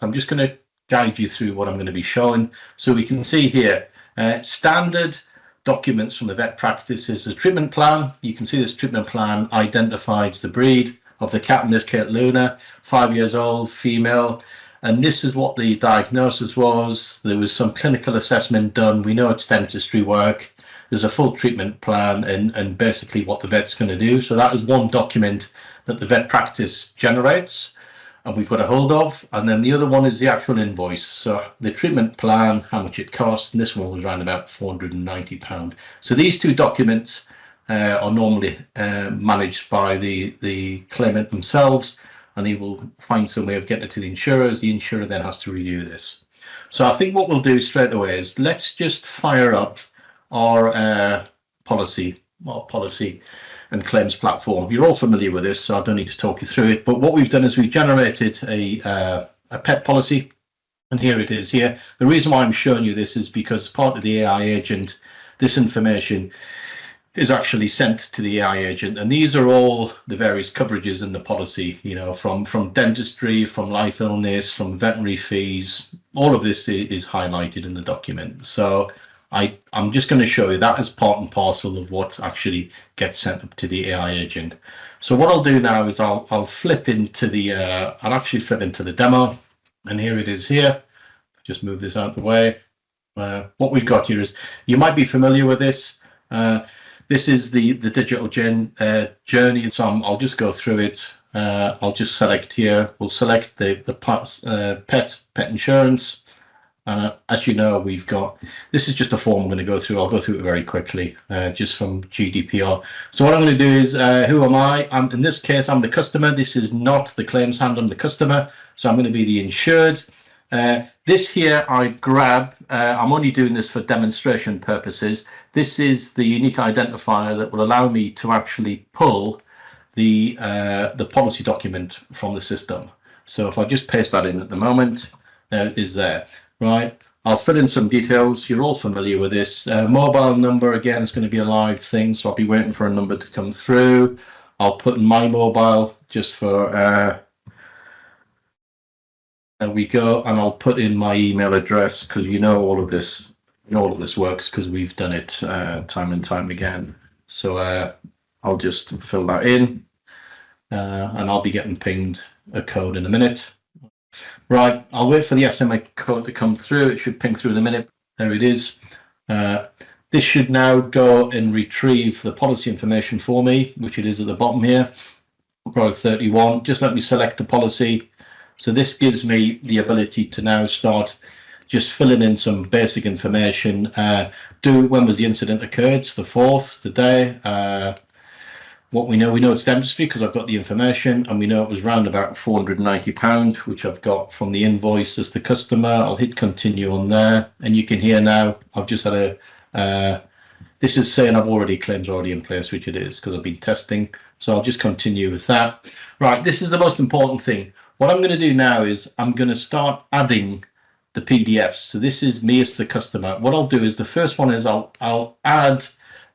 I'm just going to guide you through what I'm going to be showing. So we can see here, standard documents from the vet practice is the treatment plan. You can see this treatment plan identifies the breed of the cat, in this case Luna, 5 years old, female. And this is what the diagnosis was. There was some clinical assessment done. We know it's dentistry work. There's a full treatment plan and basically what the vet's going to do. So that is one document that the vet practice generates and we've got a hold of. And then the other one is the actual invoice. So the treatment plan, how much it costs, and this one was around about £490. So these two documents are normally managed by the claimant themselves, and he will find some way of getting it to the insurers. The insurer then has to review this. So I think what we'll do straight away is let's just fire up our policy and claims platform. You're all familiar with this, so I don't need to talk you through it. But what we've done is we've generated a pet policy, and here it is here. The reason why I'm showing you this is because part of the AI agent, this information is actually sent to the AI agent, and these are all the various coverages in the policy, you know, from dentistry, from life illness, from veterinary fees. All of this is highlighted in the document. So I'm just going to show you that as part and parcel of what actually gets sent up to the AI agent. So what I'll do now is I'll flip into the I'll actually flip into the demo, and here it is here. Just move this out of the way. What we've got here is, you might be familiar with this. This is the digital journey. So I'll just go through it. I'll just select here. We'll select the pet insurance. As you know, we've got, this is just a form I'm going to go through. I'll go through it very quickly, just from GDPR. So what I'm going to do is, who am I? In this case, I'm the customer. This is not the claims handler, I'm the customer. So I'm going to be the insured. This here I grab, I'm only doing this for demonstration purposes. This is the unique identifier that will allow me to actually pull the policy document from the system. So if I just paste that in at the moment, there it is there. Right, I'll fill in some details. You're all familiar with this. Mobile number, again, is going to be a live thing, so I'll be waiting for a number to come through. I'll put in my mobile just for there we go, and I'll put in my email address, because you know all of this works because we've done it time and time again. So I'll just fill that in, and I'll be getting pinged a code in a minute. Right, I'll wait for the SMA code to come through. It should ping through in a minute. There it is. This should now go and retrieve the policy information for me, which it is at the bottom here. Product 31. Just let me select the policy. So this gives me the ability to now start just filling in some basic information. When was the incident occurred? It's the 4th, the day. What we know it's dentistry because I've got the information, and we know it was around about £490, which I've got from the invoice as the customer. I'll hit continue on there, and you can hear now I've just had this is saying I've claims already in place, which it is because I've been testing. So I'll just continue with that. Right, this is the most important thing. What I'm going to do now is I'm going to start adding the PDFs. So this is me as the customer. What I'll do is the first one is I'll add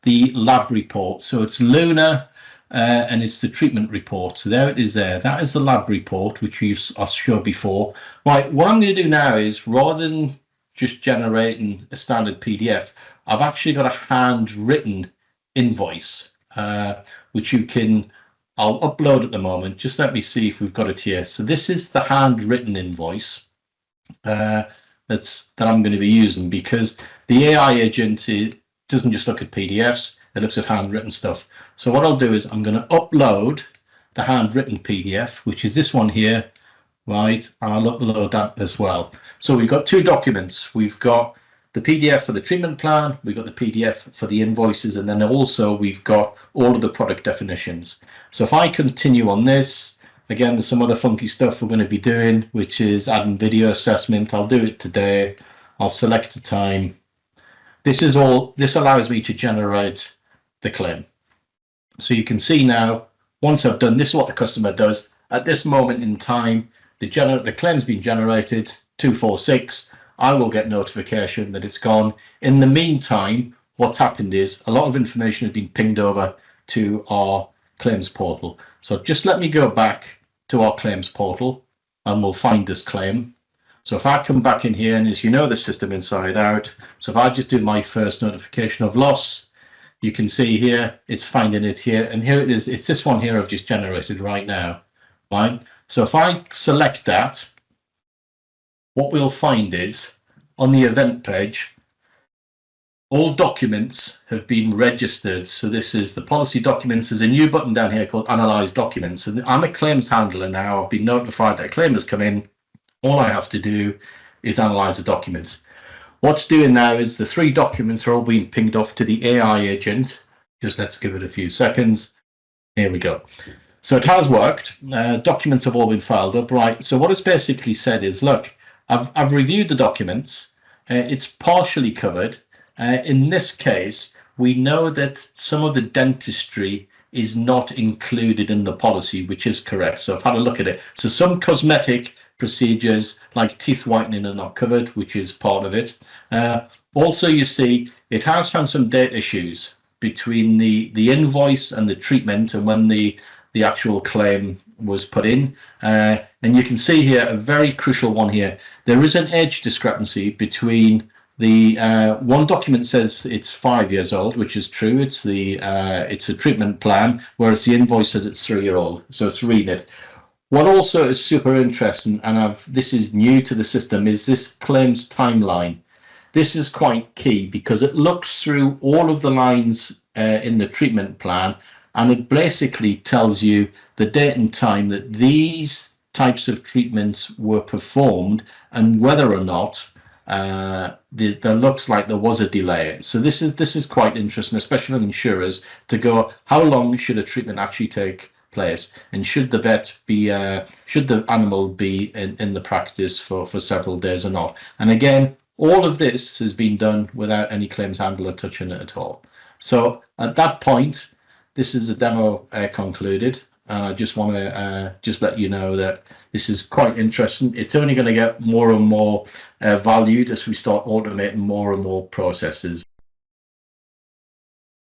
the lab report. So it's Luna. And it's the treatment report. So there it is there. That is the lab report, which I showed before. Right, what I'm going to do now is, rather than just generating a standard PDF, I've actually got a handwritten invoice, which I'll upload at the moment. Just let me see if we've got it here. So this is the handwritten invoice that I'm going to be using, because the AI agent, it doesn't just look at PDFs, it looks at handwritten stuff. So what I'll do is I'm going to upload the handwritten PDF, which is this one here, right? And I'll upload that as well. So we've got two documents. We've got the PDF for the treatment plan, we've got the PDF for the invoices, and then also we've got all of the product definitions. So if I continue on this, again, there's some other funky stuff we're going to be doing, which is adding video assessment. I'll do it today. I'll select a time. This allows me to generate the claim. So you can see now, once I've done this, is what the customer does. At this moment in time, the claim's been generated, 246. I will get notification that it's gone. In the meantime, what's happened is a lot of information has been pinged over to our claims portal. So just let me go back to our claims portal, and we'll find this claim. So if I come back in here, and as you know the system inside out, so if I just do my first notification of loss, you can see here, it's finding it here, and here it is. It's this one here I've just generated right now, right? So if I select that, what we'll find is on the event page, all documents have been registered. So this is the policy documents. There's a new button down here called Analyze Documents. And I'm a claims handler now. I've been notified that a claim has come in. All I have to do is analyze the documents. What's doing now is the 3 documents are all being pinged off to the AI agent. Just let's give it a few seconds. Here we go. So it has worked. Documents have all been filed up, right? So what it's basically said is, look, I've reviewed the documents. It's partially covered. In this case, we know that some of the dentistry is not included in the policy, which is correct. So I've had a look at it. So some cosmetic procedures like teeth whitening are not covered, which is part of it. Also, you see, it has found some date issues between the invoice and the treatment and when the actual claim was put in. And you can see here a very crucial one here. There is an age discrepancy between the one document says it's 5 years old, which is true. It's a treatment plan, whereas the invoice says it's 3-year-old. So it's reading it. What also is super interesting, and this is new to the system, is this claims timeline. This is quite key because it looks through all of the lines in the treatment plan, and it basically tells you the date and time that these types of treatments were performed and whether or not there looks like there was a delay. So this is quite interesting, especially for insurers, to go, how long should a treatment actually take place, and should the vet be should the animal be in the practice for several days or not? And again, all of this has been done without any claims handler touching it at all. So at that point, this is a demo concluded. I just want to just let you know that this is quite interesting. It's only going to get more and more valued as we start automating more and more processes.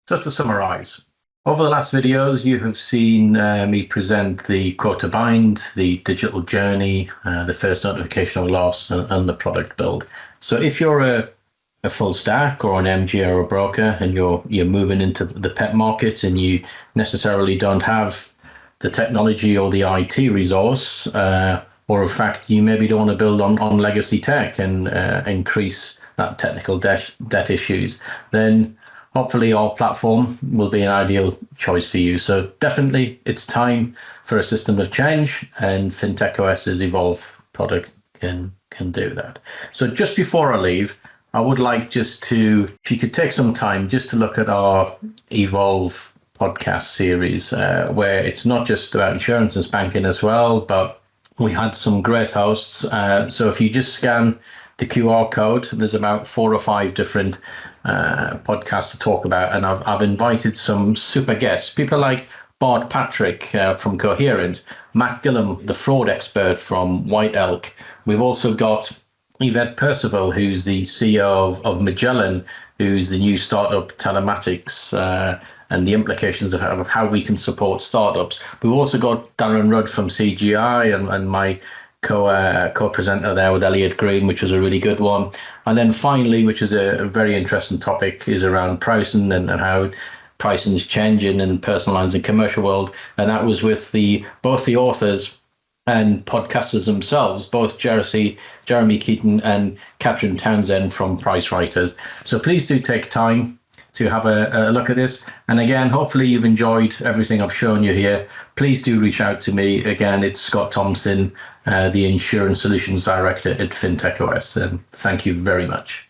So to summarize, over the last videos, you have seen me present the quote to bind, the digital journey, the first notification of loss, and the product build. So if you're a full stack or an MG or a broker, and you're moving into the pet market and you necessarily don't have the technology or the IT resource, or in fact you maybe don't want to build on legacy tech and increase that technical debt issues, then hopefully our platform will be an ideal choice for you. So definitely it's time for a system of change, and FintechOS's Evolve product can do that. So just before I leave, I would like just to, if you could take some time just to look at our Evolve podcast series, where it's not just about insurance and banking as well, but we had some great hosts. So if you just scan the QR code, there's about 4 or 5 different podcasts to talk about, and I've invited some super guests, people like Bart Patrick from Coherent, Matt Gillum, the fraud expert from White Elk. We've also got Yvette Percival, who's the CEO of Magellan, who's the new startup telematics and the implications of how we can support startups. We've also got Darren Rudd from CGI and my co-presenter there with Elliot Green, which was a really good one. And then finally, which is a very interesting topic, is around pricing and how pricing is changing in the personal lines and commercial world. And that was with both the authors and podcasters themselves, both Jeremy Keaton and Catherine Townsend from Price Writers. So please do take time to have a look at this. And again, hopefully you've enjoyed everything I've shown you here. Please do reach out to me. Again, it's Scott Thompson, the Insurance Solutions Director at FintechOS. And thank you very much.